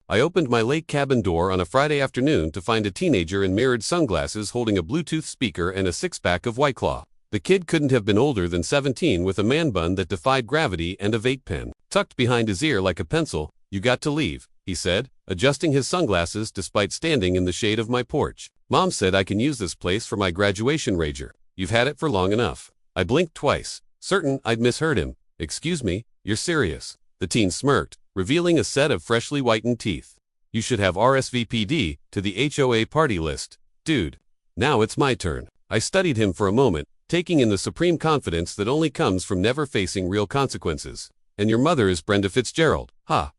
I opened my lake cabin door on a Friday afternoon to find a teenager in mirrored sunglasses holding a Bluetooth speaker and a six-pack of White Claw. The kid couldn't have been older than 17 with a man bun that defied gravity and a vape pen. Tucked behind his ear like a pencil, "You got to leave," he said, adjusting his sunglasses despite standing in the shade of my porch. "Mom said I can use this place for my graduation rager. You've had it for long enough." I blinked twice, certain I'd misheard him. "Excuse me, you're serious?" The teen smirked, revealing a set of freshly whitened teeth. "You should have RSVP'd to the HOA party list, dude." Now it's my turn. I studied him for a moment, taking in the supreme confidence that only comes from never facing real consequences. "And your mother is Brenda Fitzgerald,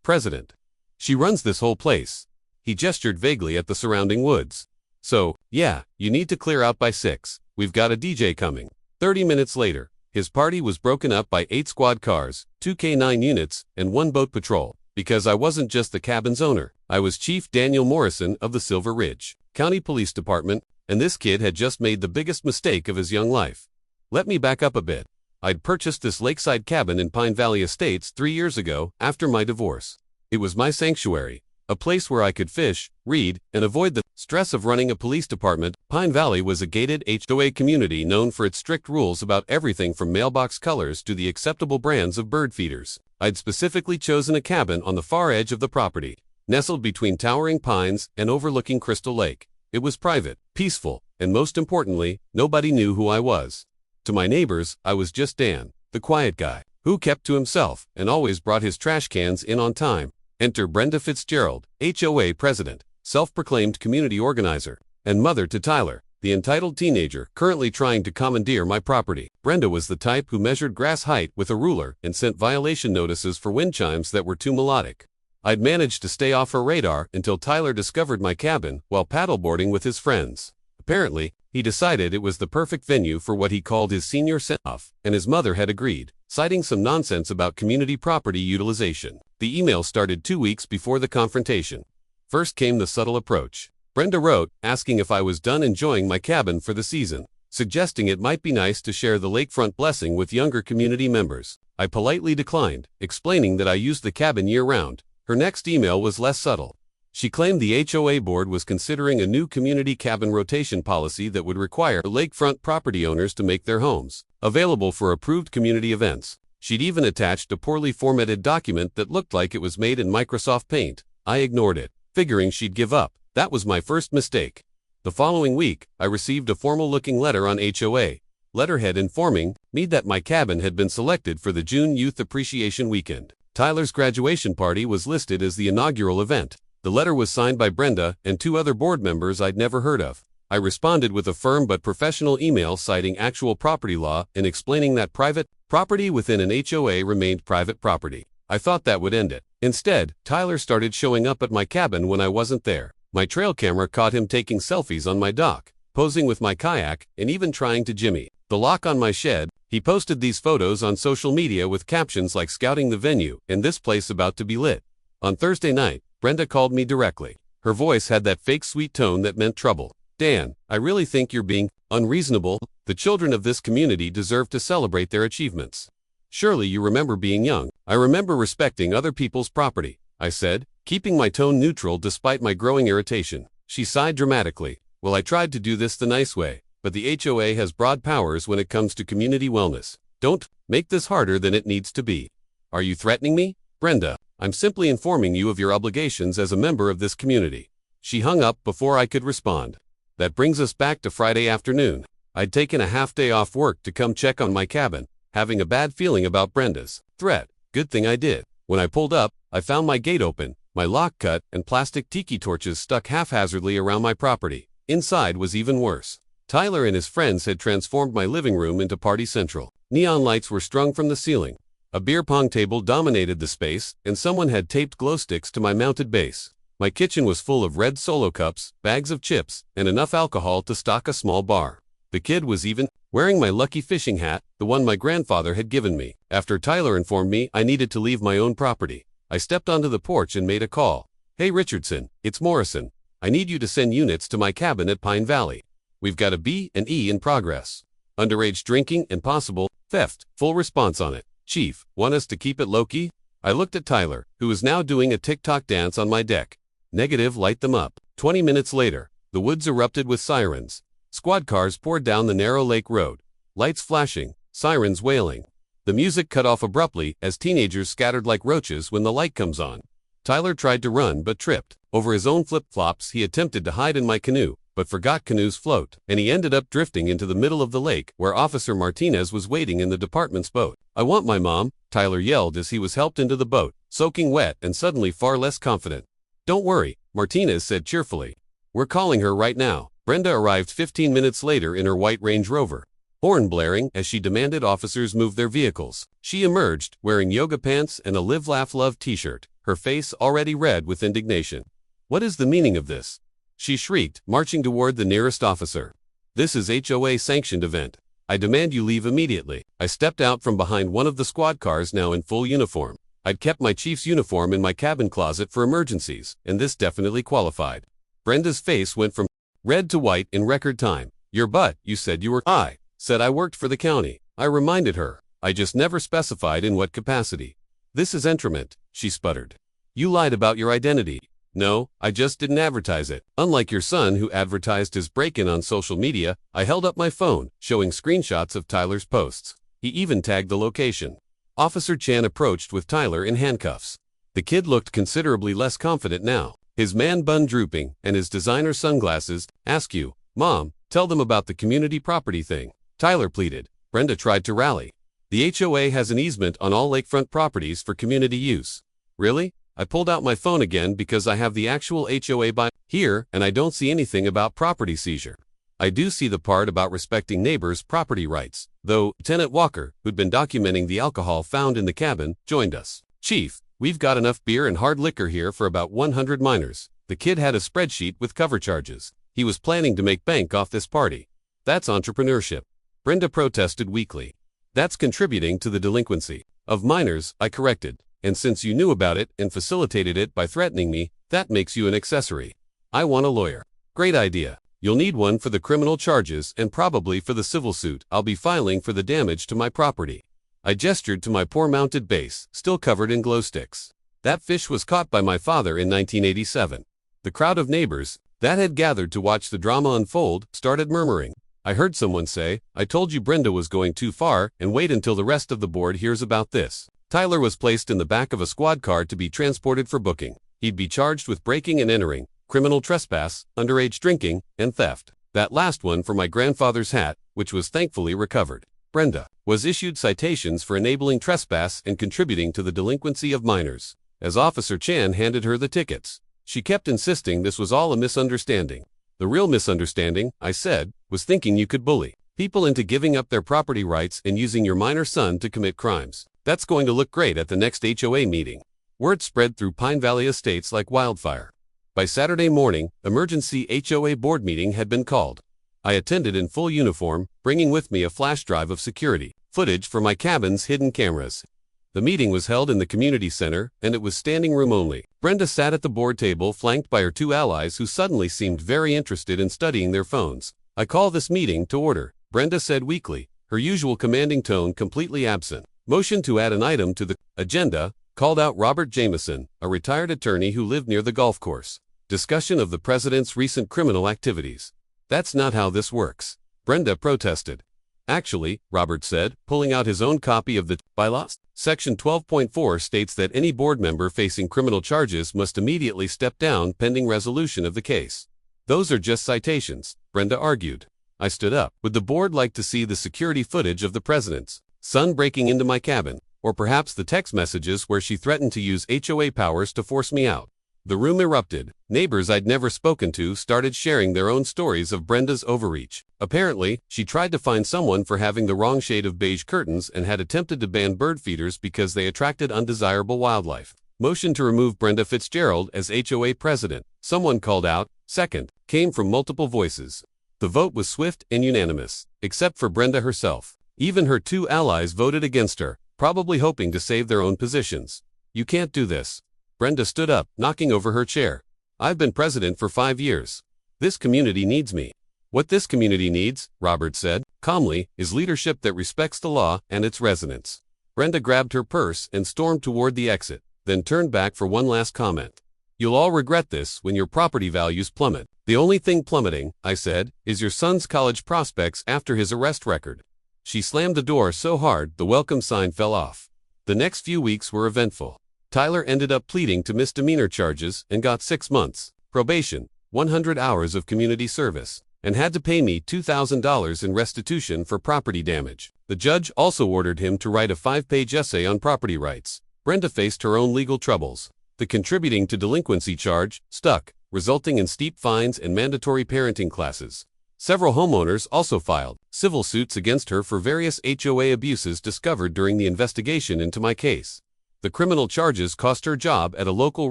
president. She runs this whole place." He gestured vaguely at the surrounding woods. "So, yeah, you need to clear out by 6. We've got a DJ coming." 30 minutes later, his party was broken up by 8 squad cars, 2 K9 units, and 1 boat patrol. Because I wasn't just the cabin's owner, I was Chief Daniel Morrison of the Silver Ridge County Police Department, and this kid had just made the biggest mistake of his young life. Let me back up a bit. I'd purchased this lakeside cabin in Pine Valley Estates 3 years ago after my divorce. It was my sanctuary, a place where I could fish, read, and avoid the stress of running a police department. Pine Valley was a gated HOA community known for its strict rules about everything from mailbox colors to the acceptable brands of bird feeders. I'd specifically chosen a cabin on the far edge of the property, nestled between towering pines and overlooking Crystal Lake. It was private, peaceful, and most importantly, nobody knew who I was. To my neighbors, I was just Dan, the quiet guy, who kept to himself and always brought his trash cans in on time. Enter Brenda Fitzgerald, HOA president, self-proclaimed community organizer, and mother to Tyler, the entitled teenager currently trying to commandeer my property. Brenda was the type who measured grass height with a ruler and sent violation notices for wind chimes that were too melodic. I'd managed to stay off her radar until Tyler discovered my cabin while paddleboarding with his friends. Apparently, he decided it was the perfect venue for what he called his senior send-off, and his mother had agreed, citing some nonsense about community property utilization. The email started 2 weeks before the confrontation. First came the subtle approach. Brenda wrote, asking if I was done enjoying my cabin for the season, suggesting it might be nice to share the lakefront blessing with younger community members. I politely declined, explaining that I used the cabin year-round. Her next email was less subtle. She claimed the HOA board was considering a new community cabin rotation policy that would require lakefront property owners to make their homes available for approved community events. She'd even attached a poorly formatted document that looked like it was made in Microsoft Paint. I ignored it, figuring she'd give up. That was my first mistake. The following week, I received a formal-looking letter on HOA letterhead informing me that my cabin had been selected for the June Youth Appreciation Weekend. Tyler's graduation party was listed as the inaugural event. The letter was signed by Brenda and 2 other board members I'd never heard of. I responded with a firm but professional email citing actual property law and explaining that private property within an HOA remained private property. I thought that would end it. Instead, Tyler started showing up at my cabin when I wasn't there. My trail camera caught him taking selfies on my dock, posing with my kayak, and even trying to jimmy the lock on my shed. He posted these photos on social media with captions like "scouting the venue" and "this place about to be lit." On Thursday night, Brenda called me directly. Her voice had that fake sweet tone that meant trouble. "Dan, I really think you're being unreasonable. The children of this community deserve to celebrate their achievements. Surely you remember being young." "I remember respecting other people's property," I said, keeping my tone neutral despite my growing irritation. She sighed dramatically. "Well, I tried to do this the nice way, but the HOA has broad powers when it comes to community wellness. Don't make this harder than it needs to be." "Are you threatening me?" "Brenda, I'm simply informing you of your obligations as a member of this community." She hung up before I could respond. That brings us back to Friday afternoon. I'd taken a half-day off work to come check on my cabin, having a bad feeling about Brenda's threat. Good thing I did. When I pulled up, I found my gate open, my lock cut, and plastic tiki torches stuck haphazardly around my property. Inside was even worse. Tyler and his friends had transformed my living room into party central. Neon lights were strung from the ceiling. A beer pong table dominated the space, and someone had taped glow sticks to my mounted base. My kitchen was full of red Solo cups, bags of chips, and enough alcohol to stock a small bar. The kid was even wearing my lucky fishing hat, the one my grandfather had given me. After Tyler informed me I needed to leave my own property, I stepped onto the porch and made a call. "Hey Richardson, it's Morrison. I need you to send units to my cabin at Pine Valley. We've got a B&E in progress. Underage drinking and possible theft. Full response on it. Chief, want us to keep it low-key?" I looked at Tyler, who was now doing a TikTok dance on my deck. Negative, light them up. 20 minutes later, the woods erupted with sirens. Squad cars poured down the narrow lake road. Lights flashing, sirens wailing. The music cut off abruptly as teenagers scattered like roaches when the light comes on. Tyler tried to run but tripped. Over his own flip-flops he attempted to hide in my canoe, but forgot canoes float, and he ended up drifting into the middle of the lake where Officer Martinez was waiting in the department's boat. "I want my mom," Tyler yelled as he was helped into the boat, soaking wet and suddenly far less confident. "Don't worry," Martinez said cheerfully. "We're calling her right now." Brenda arrived 15 minutes later in her white Range Rover, horn blaring as she demanded officers move their vehicles. She emerged, wearing yoga pants and a Live Laugh Love t-shirt, her face already red with indignation. "What is the meaning of this?" she shrieked, marching toward the nearest officer. "This is HOA-sanctioned event. I demand you leave immediately." I stepped out from behind one of the squad cars now in full uniform. I'd kept my chief's uniform in my cabin closet for emergencies, and this definitely qualified. Brenda's face went from red to white in record time. "Your butt, you said you were." I said I worked for the county. I reminded her. I just never specified in what capacity. "This is entrapment," she sputtered. "You lied about your identity." "No, I just didn't advertise it." Unlike your son who advertised his break-in on social media, I held up my phone, showing screenshots of Tyler's posts. He even tagged the location. Officer Chan approached with Tyler in handcuffs. The kid looked considerably less confident now, his man bun drooping and his designer sunglasses. "Ask you, Mom, tell them about the community property thing," Tyler pleaded. Brenda tried to rally. "The HOA has an easement on all lakefront properties for community use." "Really?" I pulled out my phone again because I have the actual HOA by here, and I don't see anything about property seizure. I do see the part about respecting neighbors' property rights, though. Lieutenant Walker, who'd been documenting the alcohol found in the cabin, joined us. "Chief, we've got enough beer and hard liquor here for about 100 minors." The kid had a spreadsheet with cover charges. He was planning to make bank off this party. "That's entrepreneurship," Brenda protested weakly. "That's contributing to the delinquency of minors," I corrected. "And since you knew about it and facilitated it by threatening me, that makes you an accessory." "I want a lawyer." "Great idea. You'll need one for the criminal charges and probably for the civil suit I'll be filing for the damage to my property." I gestured to my poor mounted base, still covered in glow sticks. "That fish was caught by my father in 1987. The crowd of neighbors that had gathered to watch the drama unfold started murmuring. I heard someone say, "I told you Brenda was going too far, and wait until the rest of the board hears about this." Tyler was placed in the back of a squad car to be transported for booking. He'd be charged with breaking and entering, criminal trespass, underage drinking, and theft. That last one for my grandfather's hat, which was thankfully recovered. Brenda was issued citations for enabling trespass and contributing to the delinquency of minors. As Officer Chan handed her the tickets, she kept insisting this was all a misunderstanding. "The real misunderstanding," I said, "was thinking you could bully people into giving up their property rights and using your minor son to commit crimes. That's going to look great at the next HOA meeting." Word spread through Pine Valley estates like wildfire. By Saturday morning, emergency HOA board meeting had been called. I attended in full uniform, bringing with me a flash drive of security footage for my cabin's hidden cameras. The meeting was held in the community center, and it was standing room only. Brenda sat at the board table flanked by her two allies who suddenly seemed very interested in studying their phones. "I call this meeting to order," Brenda said weakly, her usual commanding tone completely absent. "Motion to add an item to the agenda," called out Robert Jameson, a retired attorney who lived near the golf course. "Discussion of the president's recent criminal activities." "That's not how this works," Brenda protested. "Actually," Robert said, pulling out his own copy of the bylaws. Section 12.4 states that any board member facing criminal charges must immediately step down pending resolution of the case. "Those are just citations," Brenda argued. I stood up. "Would the board like to see the security footage of the president's son breaking into my cabin, or perhaps the text messages where she threatened to use HOA powers to force me out?" The room erupted. Neighbors I'd never spoken to started sharing their own stories of Brenda's overreach. Apparently, she tried to find someone for having the wrong shade of beige curtains and had attempted to ban bird feeders because they attracted undesirable wildlife. Motion to remove Brenda Fitzgerald as HOA president, someone called out. Second, came from multiple voices. The vote was swift and unanimous, except for Brenda herself. Even her two allies voted against her, probably hoping to save their own positions. "You can't do this." Brenda stood up, knocking over her chair. "I've been president for 5 years. This community needs me." "What this community needs," Robert said, calmly, "is leadership that respects the law and its residents." Brenda grabbed her purse and stormed toward the exit, then turned back for one last comment. "You'll all regret this when your property values plummet." "The only thing plummeting," I said, "is your son's college prospects after his arrest record." She slammed the door so hard the welcome sign fell off. The next few weeks were eventful. Tyler ended up pleading to misdemeanor charges and got 6 months, probation, 100 hours of community service, and had to pay me $2,000 in restitution for property damage. The judge also ordered him to write a 5-page essay on property rights. Brenda faced her own legal troubles. The contributing to delinquency charge stuck, resulting in steep fines and mandatory parenting classes. Several homeowners also filed civil suits against her for various HOA abuses discovered during the investigation into my case. The criminal charges cost her job at a local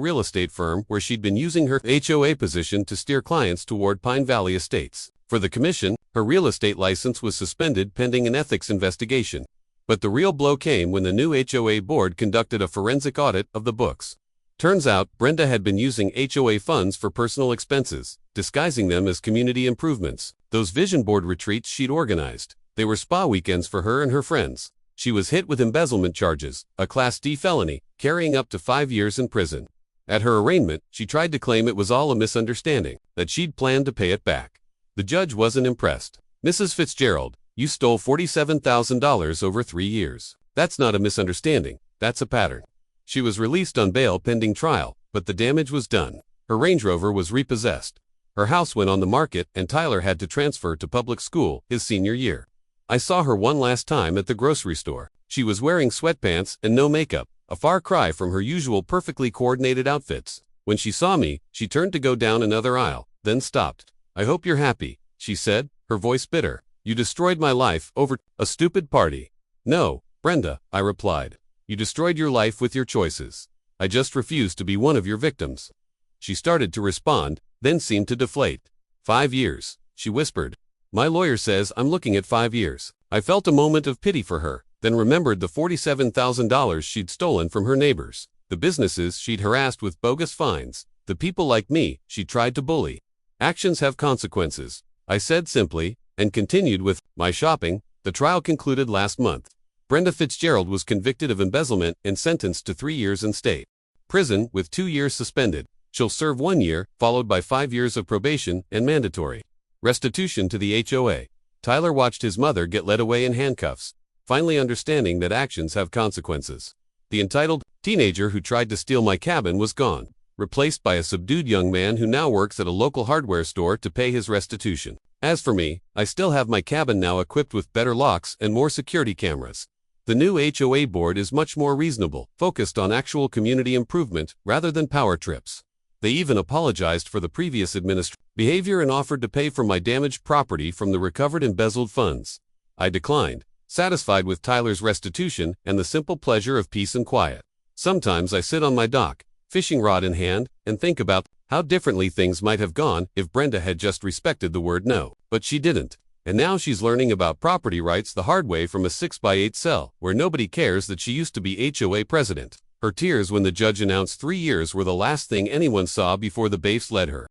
real estate firm where she'd been using her HOA position to steer clients toward Pine Valley Estates. For the commission, her real estate license was suspended pending an ethics investigation. But the real blow came when the new HOA board conducted a forensic audit of the books. Turns out, Brenda had been using HOA funds for personal expenses, disguising them as community improvements. Those vision board retreats she'd organized, they were spa weekends for her and her friends. She was hit with embezzlement charges, a Class D felony, carrying up to 5 years in prison. At her arraignment, she tried to claim it was all a misunderstanding, that she'd planned to pay it back. The judge wasn't impressed. "Mrs. Fitzgerald, you stole $47,000 over 3 years. That's not a misunderstanding, that's a pattern." She was released on bail pending trial, but the damage was done. Her Range Rover was repossessed. Her house went on the market and Tyler had to transfer to public school his senior year. I saw her one last time at the grocery store. She was wearing sweatpants and no makeup, a far cry from her usual perfectly coordinated outfits. When she saw me, she turned to go down another aisle, then stopped. "I hope you're happy," she said, her voice bitter. "You destroyed my life over a stupid party." "No, Brenda," I replied. "You destroyed your life with your choices. I just refuse to be one of your victims." She started to respond, then seemed to deflate. "5 years," she whispered. "My lawyer says I'm looking at 5 years. I felt a moment of pity for her, then remembered the $47,000 she'd stolen from her neighbors, the businesses she'd harassed with bogus fines, the people like me she'd tried to bully. "Actions have consequences," I said simply, and continued with my shopping. The trial concluded last month. Brenda Fitzgerald was convicted of embezzlement and sentenced to 3 years in state prison with 2 years suspended. She'll serve 1 year, followed by 5 years of probation and mandatory restitution to the HOA. Tyler watched his mother get led away in handcuffs, finally understanding that actions have consequences. The entitled teenager who tried to steal my cabin was gone, replaced by a subdued young man who now works at a local hardware store to pay his restitution. As for me, I still have my cabin now equipped with better locks and more security cameras. The new HOA board is much more reasonable, focused on actual community improvement rather than power trips. They even apologized for the previous administrator's behavior and offered to pay for my damaged property from the recovered embezzled funds. I declined, satisfied with Tyler's restitution and the simple pleasure of peace and quiet. Sometimes I sit on my dock, fishing rod in hand, and think about how differently things might have gone if Brenda had just respected the word no. But she didn't. And now she's learning about property rights the hard way from a 6x8 cell, where nobody cares that she used to be HOA president. Her tears when the judge announced 3 years were the last thing anyone saw before the bailiffs led her.